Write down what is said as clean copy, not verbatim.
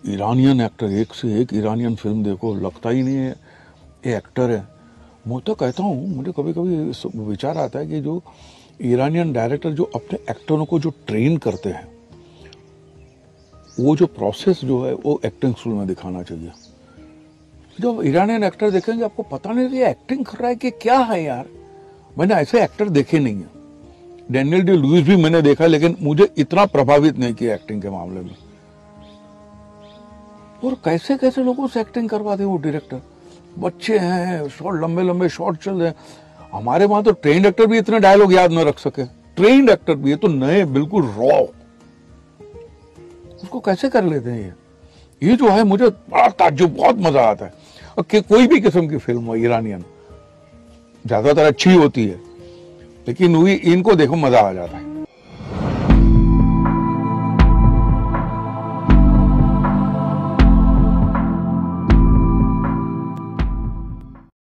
Iranian actor, एक से एक ईरानियन फिल्म देखो, लगता ही नहीं है ये एक्टर है। मैं तो कहता हूँ, मुझे कभी कभी विचार आता है कि जो ईरानियन डायरेक्टर जो अपने एक्टरों को जो ट्रेन करते हैं, वो जो प्रोसेस जो है वो एक्टिंग स्कूल में दिखाना चाहिए। जब ईरानियन एक्टर देखेंगे आपको पता नहीं ये एक्टिंग कर रहा है कि क्या है यार। मैंने ऐसे एक्टर देखे नहीं है। डैनियल डे लुइस भी मैंने देखा, लेकिन मुझे इतना प्रभावित नहीं किया एक्टिंग के मामले में। और कैसे कैसे लोगों से एक्टिंग करवाते वो डायरेक्टर। बच्चे हैं, शॉर्ट लंबे लंबे शॉर्ट चल रहे हैं। हमारे वहां तो ट्रेंड एक्टर भी इतने डायलॉग याद न रख सके। ट्रेंड एक्टर भी, ये तो नए बिल्कुल रॉ, उसको कैसे कर लेते हैं ये जो है मुझे बड़ा ताज्जुब, बहुत मजा आता है। और कोई भी किस्म की फिल्म हो ईरानियन, ज्यादातर अच्छी होती है, लेकिन वही इनको देखो मजा आ जाता है।